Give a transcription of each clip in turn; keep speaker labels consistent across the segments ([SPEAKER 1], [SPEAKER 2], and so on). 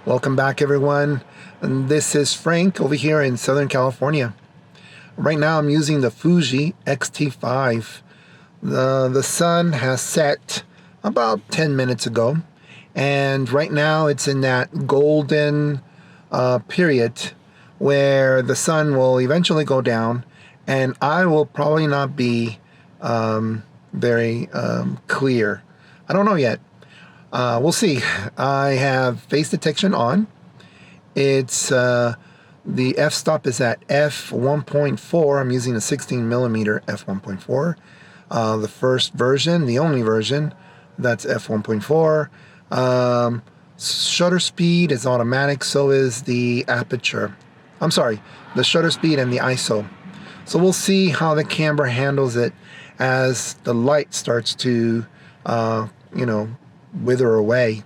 [SPEAKER 1] Welcome back, everyone. And this is Frank over here in Southern California. Right now I'm using the Fuji X-T5. The sun has set about 10 minutes ago, and right now it's in that golden period where the sun will eventually go down, and I will probably not be very clear. I don't know yet. We'll see. I have face detection on. It's the f-stop is at f1.4. I'm using a 16mm f1.4. The first version, the only version, that's f1.4. Shutter speed is automatic, so is the aperture. I'm sorry, the shutter speed and the ISO. So we'll see how the camera handles it as the light starts to, wither away.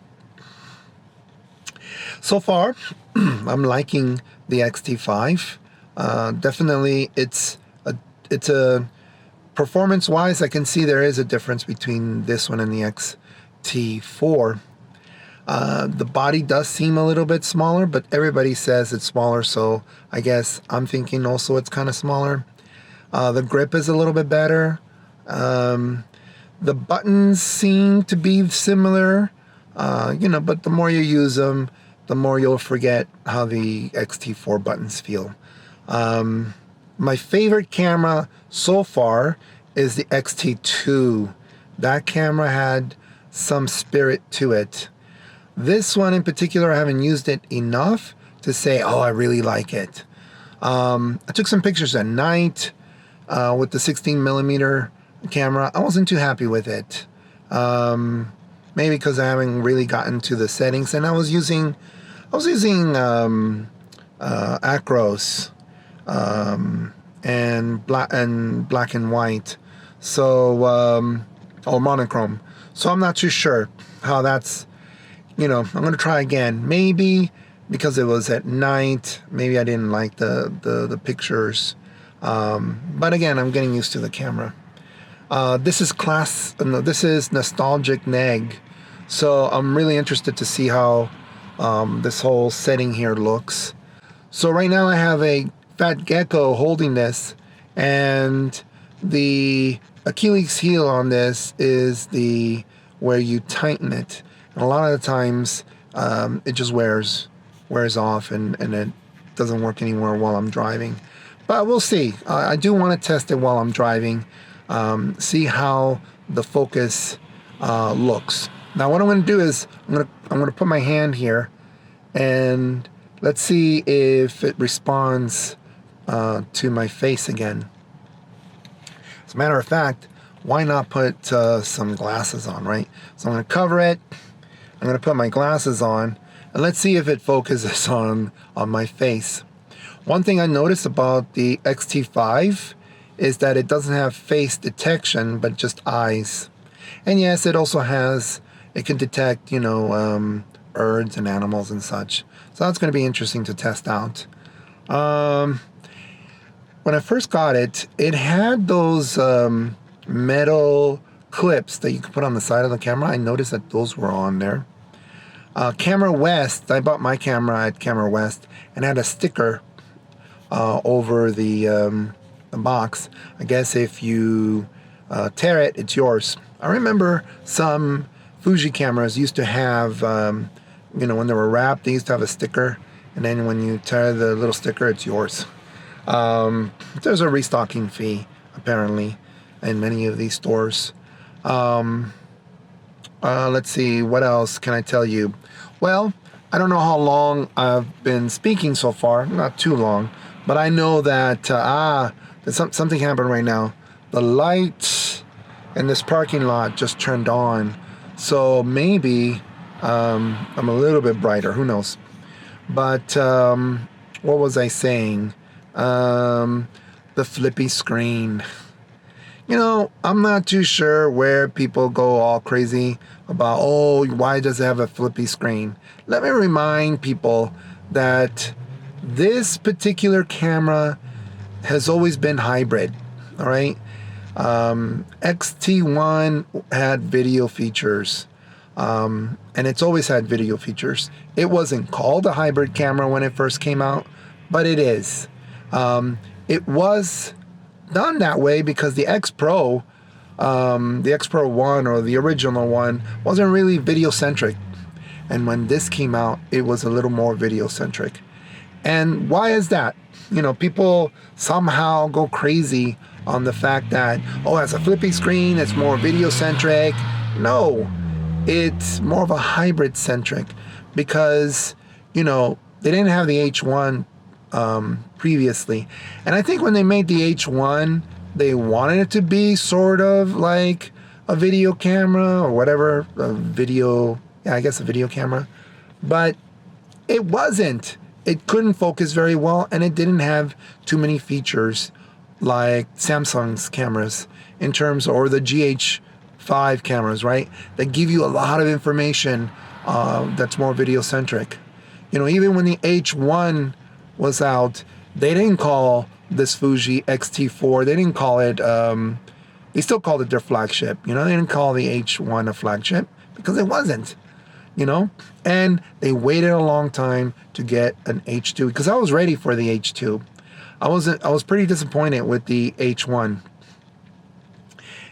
[SPEAKER 1] So far, I'm liking the X-T5. Definitely, it's a performance-wise, I can see there is a difference between this one and the X-T4. The body does seem a little bit smaller, but everybody says it's smaller, so I guess I'm thinking also it's kind of smaller. The grip is a little bit better. The buttons seem to be similar, but the more you use them, the more you'll forget how the X-T4 buttons feel. My favorite camera so far is the X-T2. That camera had some spirit to it. This one in particular, I haven't used it enough to say, oh, I really like it. I took some pictures at night with the 16mm camera. I wasn't too happy with it. Maybe because I haven't really gotten to the settings, and I was using acros and black and white, so or monochrome. So I'm not too sure how that's. I'm gonna try again. Maybe because it was at night, maybe I didn't like the pictures. But again, I'm getting used to the camera. This is nostalgic neg, so I'm really interested to see how this whole setting here looks. So right now I have a fat gecko holding this, and the Achilles heel on this is where you tighten it, and a lot of the times it just wears off, and it doesn't work anymore while I'm driving. But we'll see. I do want to test it while I'm driving. See how the focus looks. Now what I'm going to do is I'm going to put my hand here, and let's see if it responds to my face again. As a matter of fact, why not put some glasses on, right? So I'm going to cover it. I'm going to put my glasses on, and let's see if it focuses on my face. One thing I noticed about the X-T5 is that it doesn't have face detection, but just eyes. And yes, it also it can detect, birds and animals and such. So that's going to be interesting to test out. When I first got it, it had those metal clips that you can put on the side of the camera. I noticed that those were on there. Camera West, I bought my camera at Camera West, and had a sticker over the box. I guess if you tear it, it's yours. I remember some Fuji cameras used to have, when they were wrapped, they used to have a sticker, and then when you tear the little sticker, it's yours. There's a restocking fee, apparently, in many of these stores. Let's see, what else can I tell you? Well, I don't know how long I've been speaking so far, not too long, but I know that something happened right now. The light in this parking lot just turned on, so maybe I'm a little bit brighter, who knows. But what was I saying? The flippy screen. I'm not too sure where people go all crazy about, oh, why does it have a flippy screen? Let me remind people that this particular camera has always been hybrid, all right? X-T1 had video features. and it's always had video features. It wasn't called a hybrid camera when it first came out, but it is. It was done that way because the X Pro 1 or the original one wasn't really video centric. And when this came out, it was a little more video centric. And why is that? You know, people somehow go crazy on the fact that, oh, it's a flippy screen, it's more video centric. No, it's more of a hybrid centric because, you know, they didn't have the H1 previously. And I think when they made the H1, they wanted it to be sort of like a video camera or whatever, a video camera. But it wasn't. It couldn't focus very well, and it didn't have too many features like Samsung's cameras in terms, or the GH5 cameras, right? That give you a lot of information that's more video centric. You know, even when the H1 was out, they didn't call this Fuji X-T4, they didn't call it, they still called it their flagship. You know, they didn't call the H1 a flagship because it wasn't, you know? And they waited a long time to get an H2 because I was ready for the H2. I was pretty disappointed with the H1.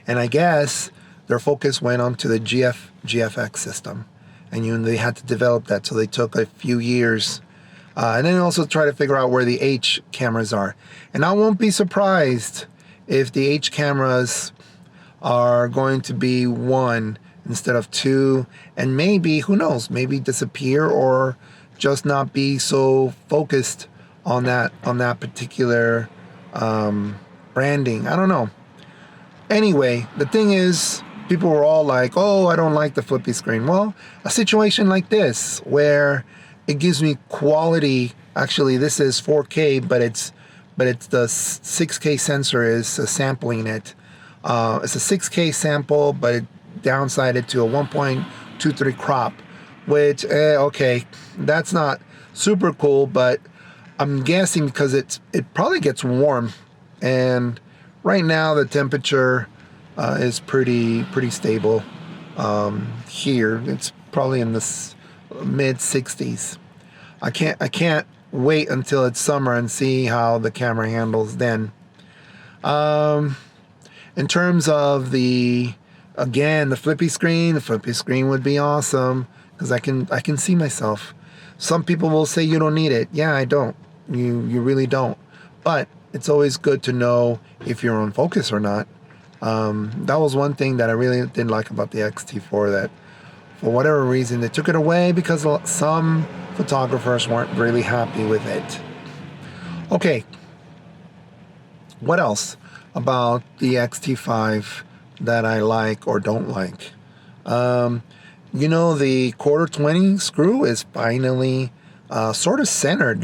[SPEAKER 1] And I guess their focus went on to the GFX system. And they had to develop that, so they took a few years. And then also try to figure out where the H cameras are. And I won't be surprised if the H cameras are going to be 1 instead of 2, and maybe, who knows, maybe disappear or just not be so focused on that particular branding. I don't know. Anyway, the thing is, people were all like, oh, I don't like the flippy screen. Well, a situation like this where it gives me quality. Actually, this is 4K, but it's the 6K sensor is sampling it. It's a 6K sample, but it downsized to a 1.23 crop, which okay, that's not super cool, but I'm guessing because it probably gets warm, and right now the temperature is pretty stable here. It's probably in the mid 60s. I can't wait until it's summer and see how the camera handles then. In terms of the flippy screen would be awesome because I can see myself. Some people will say you don't need it. Yeah, I don't. You really don't. But it's always good to know if you're on focus or not. That was one thing that I really didn't like about the X-T4, that for whatever reason they took it away because some photographers weren't really happy with it. Okay, what else about the X-T5 that I like or don't like? You know, the 1/4 screw is finally sort of centered.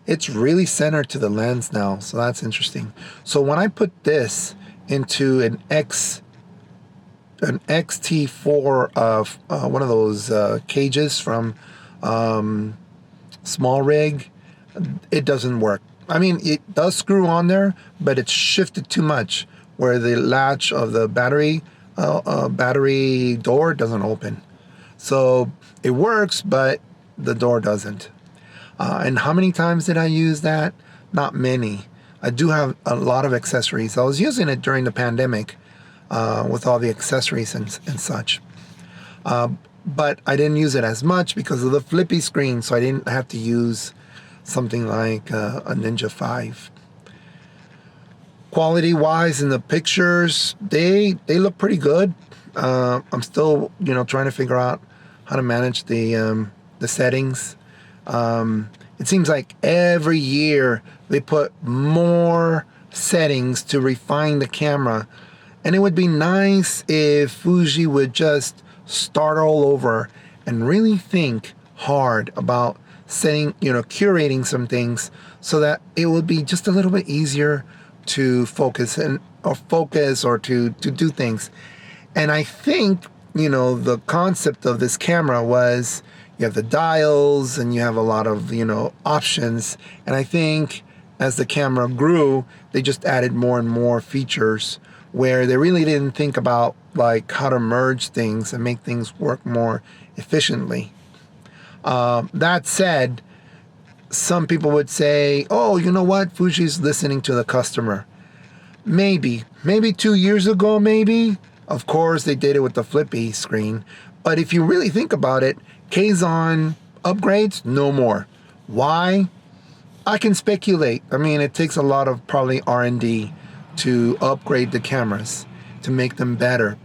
[SPEAKER 1] It's really centered to the lens now, so that's interesting. So when I put this into an X-T4 of one of those cages from Small Rig, it doesn't work. I mean, it does screw on there, but it's shifted too much where the latch of the battery door doesn't open. So it works, but the door doesn't. And how many times did I use that? Not many. I do have a lot of accessories. I was using it during the pandemic with all the accessories and such. But I didn't use it as much because of the flippy screen, so I didn't have to use something like a Ninja 5. Quality-wise, in the pictures, they look pretty good. I'm still, trying to figure out how to manage the settings. It seems like every year they put more settings to refine the camera, and it would be nice if Fuji would just start all over and really think hard about curating some things so that it would be just a little bit easier to focus or to do things. And I think, the concept of this camera was you have the dials and you have a lot of, options. And I think as the camera grew, they just added more and more features where they really didn't think about, like how to merge things and make things work more efficiently. That said, some people would say, oh, you know what? Fuji's listening to the customer. Maybe 2 years ago, maybe. Of course, they did it with the flippy screen. But if you really think about it, Kazon upgrades, no more. Why? I can speculate. I mean, it takes a lot of probably R&D to upgrade the cameras, to make them better.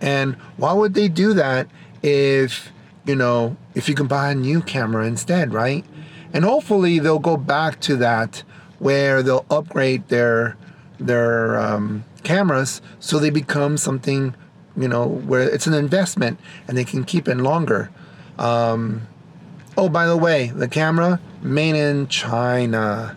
[SPEAKER 1] And why would they do that if you can buy a new camera instead, right? And hopefully they'll go back to that, where they'll upgrade their cameras so they become something, where it's an investment and they can keep it longer. Oh, by the way, the camera, made in China.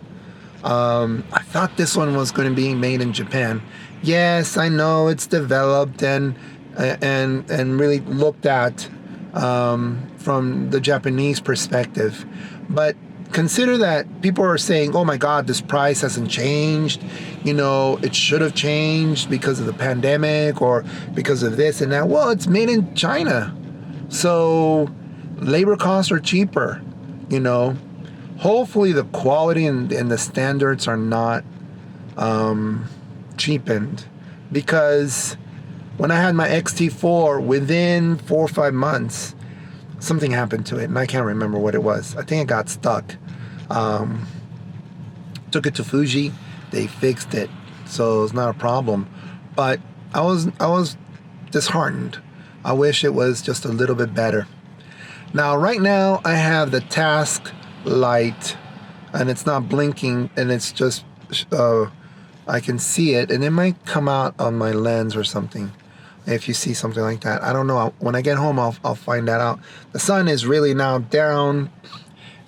[SPEAKER 1] I thought this one was going to be made in Japan. Yes, I know it's developed and really looked at from the Japanese perspective. But consider that people are saying, oh my God, this price hasn't changed. It should have changed because of the pandemic or because of this and that. Well, it's made in China. So labor costs are cheaper, Hopefully the quality and the standards are not cheapened. Because when I had my X-T4, within 4 or 5 months, something happened to it, and I can't remember what it was. I think it got stuck. Took it to Fuji, they fixed it, so it's not a problem. But I was disheartened. I wish it was just a little bit better. Now, right now, I have the task light, and it's not blinking, and it's just I can see it, and it might come out on my lens or something. If you see something like that, I don't know. When I get home, I'll find that out. The sun is really now down.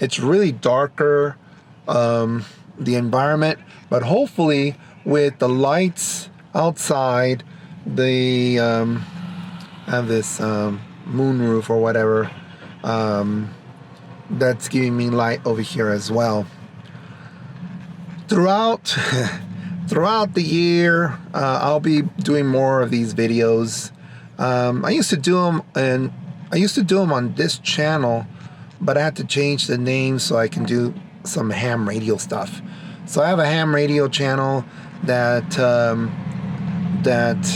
[SPEAKER 1] It's really darker, the environment, but hopefully with the lights outside, the have this moon roof or whatever, that's giving me light over here as well. Throughout the year, I'll be doing more of these videos. I used to do them on this channel, but I had to change the name so I can do some ham radio stuff. So I have a ham radio channel that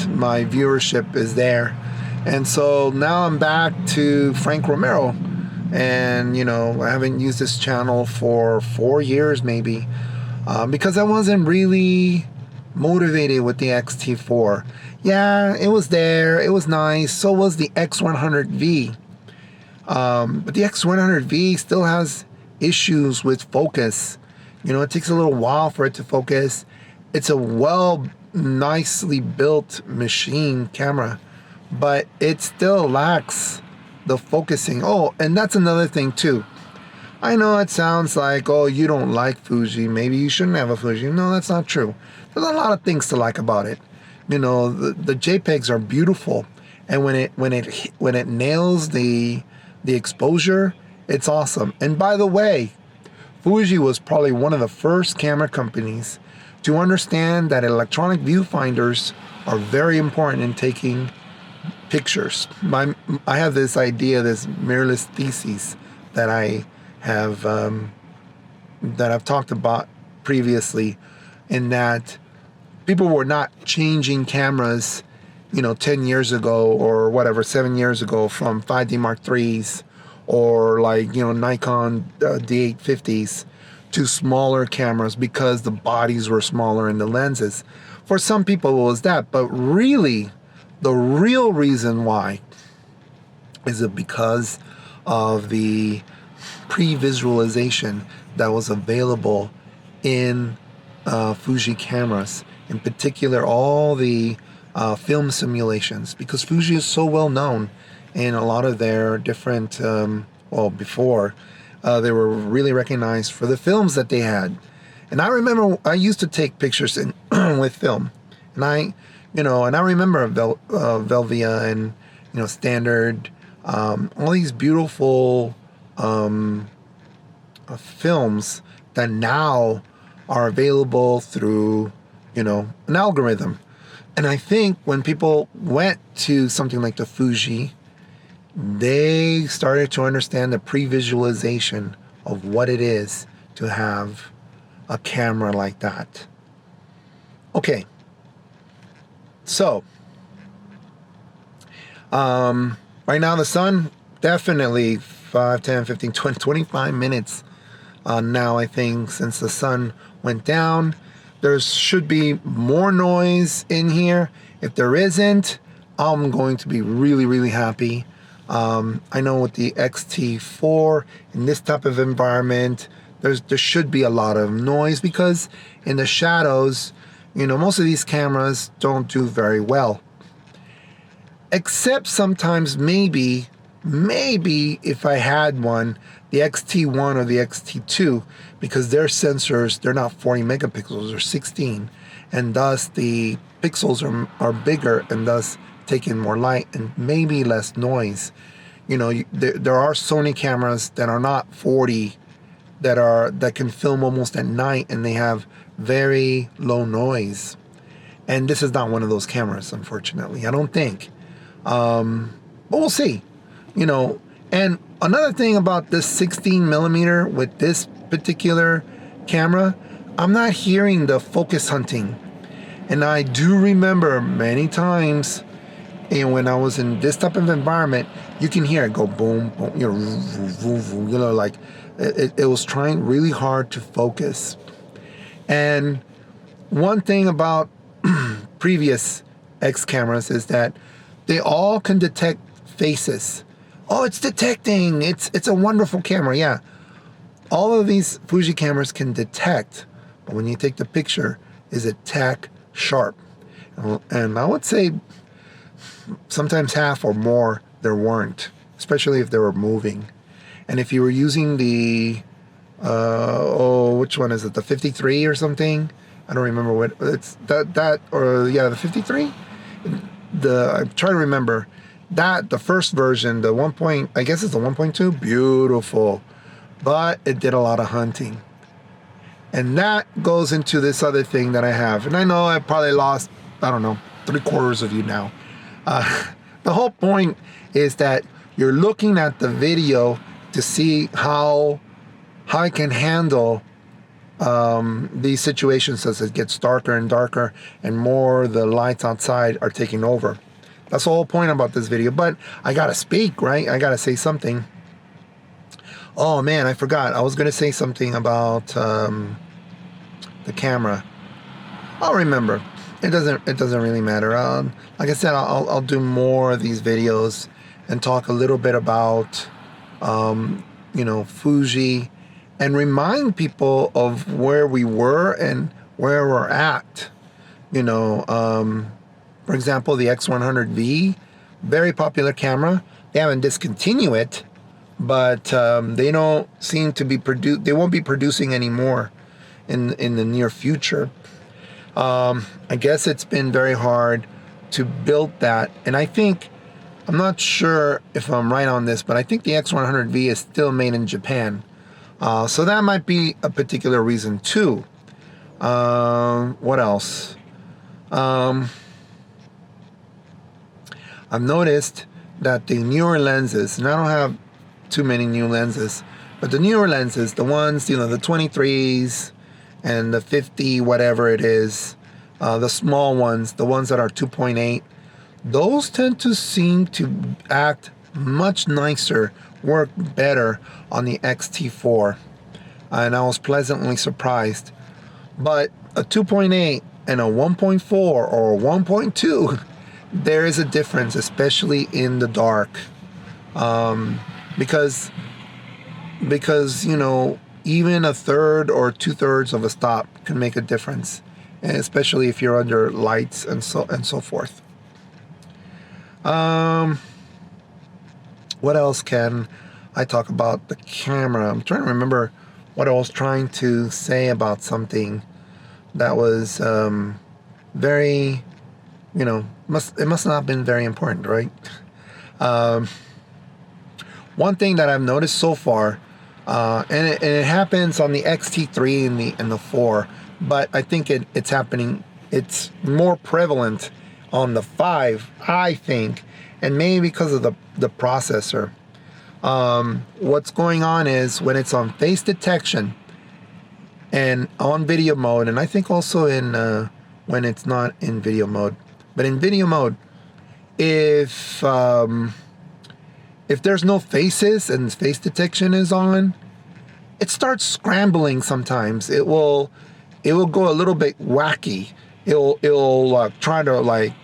[SPEAKER 1] my viewership is there, and so now I'm back to Frank Romero, and I haven't used this channel for 4 years maybe. Because I wasn't really motivated with the X-T4. Yeah, it was there. It was nice. So was the X100V. But the X100V still has issues with focus. It takes a little while for it to focus. It's a nicely built machine camera, but it still lacks the focusing. Oh, and that's another thing too. I know it sounds like, oh, you don't like Fuji. Maybe you shouldn't have a Fuji. No, that's not true. There's a lot of things to like about it. The JPEGs are beautiful, and when it nails the exposure, it's awesome. And by the way, Fuji was probably one of the first camera companies to understand that electronic viewfinders are very important in taking pictures. I have this idea, this mirrorless thesis that I've talked about previously, in that people were not changing cameras, 10 years ago or whatever, 7 years ago, from 5D Mark IIIs or Nikon D850s to smaller cameras because the bodies were smaller and the lenses. For some people it was that, but really the real reason why is it because of the pre-visualization that was available in Fuji cameras, in particular all the film simulations, because Fuji is so well known in a lot of their different before they were really recognized for the films that they had. And I remember I used to take pictures with film, and I remember Velvia and Standard, all these beautiful films that now are available through an algorithm. And I think when people went to something like the Fuji, they started to understand the pre-visualization of what it is to have a camera like that. Okay, so right now the sun, definitely 5, 10, 15, 20, 25 minutes now, I think, since the sun went down. There should be more noise in here. If there isn't, I'm going to be really, really happy. I know with the X-T4 in this type of environment, there should be a lot of noise, because in the shadows, you know, most of these cameras don't do very well. Except sometimes maybe if I had one, the X-T1 or the X-T2, because their sensors, they're not 40 megapixels, they're 16, and thus the pixels are bigger, and thus take in more light and maybe less noise. You know, there are Sony cameras that are not 40, that can film almost at night, and they have very low noise. And this is not one of those cameras, unfortunately, I don't think. But we'll see. You know, and another thing about this 16 millimeter with this particular camera, I'm not hearing the focus hunting. And I do remember many times, and when I was in this type of environment, you can hear it go boom, boom, you know, like it was trying really hard to focus. And one thing about previous X cameras is that they all can detect faces. Oh, it's detecting. It's a wonderful camera. Yeah. All of these Fuji cameras can detect, but when you take the picture, is it tack sharp? And I would say sometimes half or more there weren't, especially if they were moving. And if you were using the which one is it? The 53 or something? I don't remember what it's that or yeah, the 53. I'm trying to remember. That, the first version, the 1. I guess it's the 1.2, beautiful, but it did a lot of hunting. And that goes into this other thing that I have. And I know I probably lost, I don't know, 3/4 of you now. The whole point is that you're looking at the video to see how it can handle these situations as it gets darker and darker and more the lights outside are taking over. That's the whole point about this video. But I gotta speak, right? I gotta say something. Oh man, I forgot. I was gonna say something about the camera. I'll remember. It doesn't really matter. Like I said, I'll do more of these videos and talk a little bit about you know, Fuji, and remind people of where we were and where we're at. You know, for example, the X100V, very popular camera. They haven't discontinued it, but they don't seem to be they won't be producing anymore in the near future. I guess it's been very hard to build that, and I think, I'm not sure if I'm right on this, but I think the X100V is still made in Japan. So that might be a particular reason too. What else? I've noticed that the newer lenses, and I don't have too many new lenses, but the newer lenses, the ones, you know, the 23s and the 50, whatever it is, the small ones, the ones that are 2.8, those tend to seem to act much nicer, work better on the X-T4. And I was pleasantly surprised. But a 2.8 and a 1.4 or a 1.2, there is a difference, especially in the dark. Because you know, even a third or 2/3 of a stop can make a difference, and especially if you're under lights and so forth. What else can I talk about the camera? I'm trying to remember what I was trying to say about something that was very, you know, it must not have been very important, right? One thing that I've noticed so far, and it happens on the X-T3 and the 4, but I think it's happening. It's more prevalent on the 5, I think, and maybe because of the processor. What's going on is when it's on face detection and on video mode, and I think also in when it's not in video mode, but in video mode, if there's no faces and face detection is on, it starts scrambling sometimes. It will go a little bit wacky. It'll try to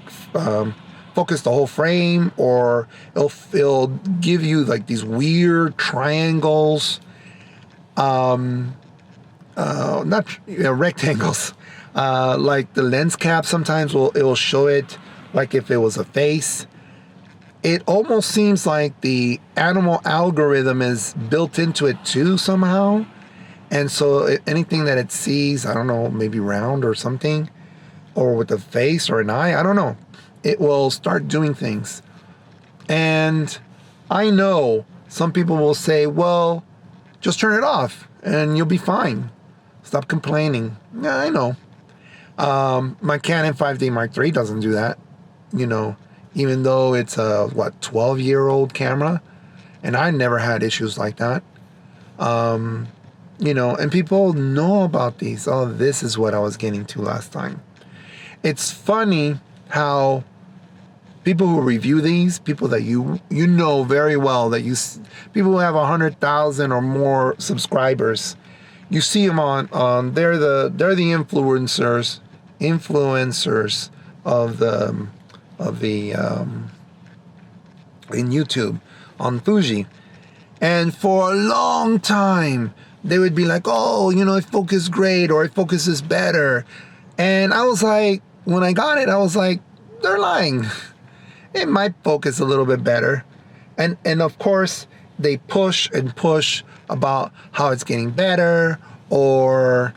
[SPEAKER 1] focus the whole frame, or it'll give you like these weird triangles, not rectangles. Like the lens cap sometimes it'll show it like if it was a face. It almost seems like the animal algorithm is built into it too somehow. And so anything that it sees, I don't know, maybe round or something, or with a face or an eye, I don't know, it will start doing things. And I know some people will say, well, just turn it off and you'll be fine. Stop complaining. Yeah, I know. My Canon 5D Mark III doesn't do that, even though it's a 12-year-old camera, and I never had issues like that. And people know about these. Oh, this is what I was getting to last time. It's funny how people who review these, people that you know very well, people who have 100,000 or more subscribers, you see them on they're the influencers of the in YouTube on Fuji. And for a long time they would be like, oh, it focuses great, or it focuses better. And I was like, when I got it, I was like, they're lying. It might focus a little bit better. And of course they push and push about how it's getting better, or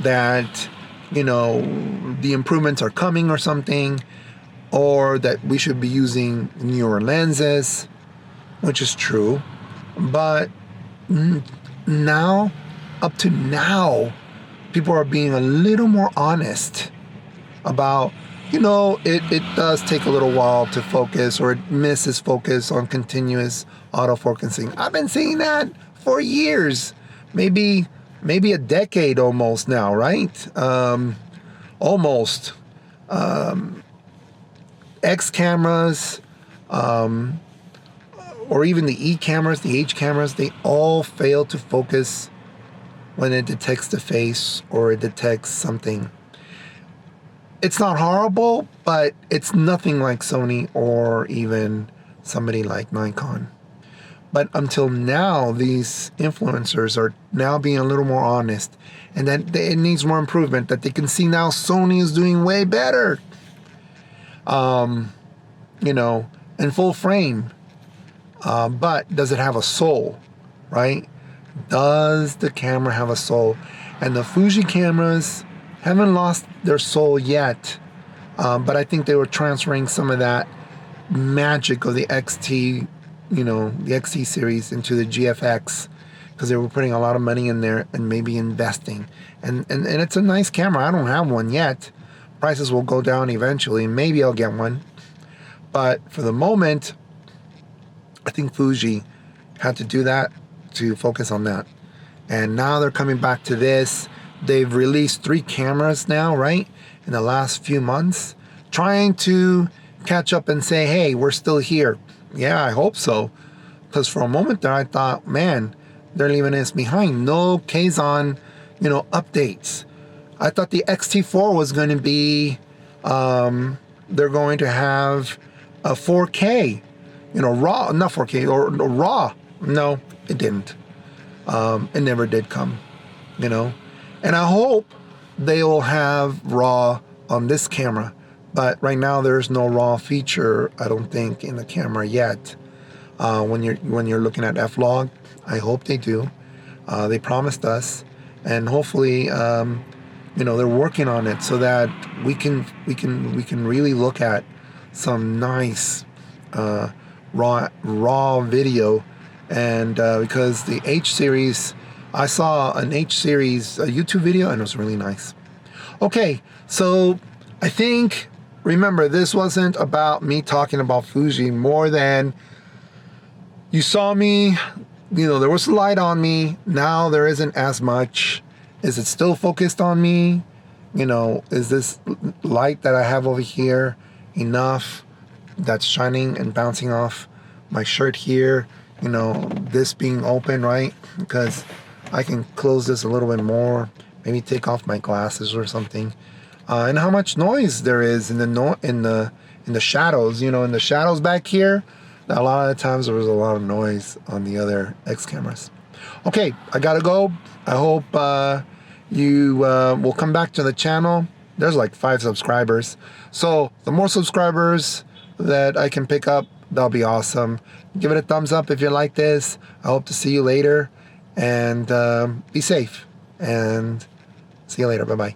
[SPEAKER 1] that the improvements are coming or something, or that we should be using newer lenses, which is true. But now, up to now, people are being a little more honest about, it does take a little while to focus, or it misses focus on continuous autofocusing. I've been seeing that for years, maybe a decade almost now, right? Almost. X cameras, or even the E cameras, the H cameras, they all fail to focus when it detects the face or it detects something. It's not horrible, but it's nothing like Sony or even somebody like Nikon. But until now, these influencers are now being a little more honest, and that it needs more improvement, that they can see now Sony is doing way better. In full frame. But does it have a soul, right? Does the camera have a soul? And the Fuji cameras haven't lost their soul yet. But I think they were transferring some of that magic of the X-T, the X-T series into the GFX, because they were putting a lot of money in there and maybe investing. And it's a nice camera. I don't have one yet. Prices will go down eventually. Maybe I'll get one. But for the moment, I think Fuji had to do that to focus on that. And now they're coming back to this. They've released 3 cameras now, right? In the last few months, trying to catch up and say, hey, we're still here. Yeah, I hope so. Because for a moment there, I thought, man, they're leaving us behind. No Kazon, updates. I thought the X-T4 was going to be, they're going to have a 4K, RAW, not 4K, or RAW. No, it didn't. It never did come, And I hope they will have RAW on this camera. But right now there's no RAW feature, I don't think, in the camera yet. When you're looking at F-Log, I hope they do. They promised us, and hopefully, they're working on it so that we can really look at some nice raw video. And because the H series, I saw an H series YouTube video and it was really nice. Okay, so I think, remember, this wasn't about me talking about Fuji more than you saw me, there was light on me. Now there isn't as much. Is it still focused on me? Is this light that I have over here enough that's shining and bouncing off my shirt here? This being open, right? Because I can close this a little bit more, maybe take off my glasses or something. And how much noise there is in the shadows. In the shadows back here, a lot of times there was a lot of noise on the other X cameras. Okay, I gotta go. I hope you will come back to the channel. There's like 5 subscribers, so the more subscribers that I can pick up, that'll be awesome. Give it a thumbs up if you like this. I hope to see you later, and be safe, and see you later. Bye bye.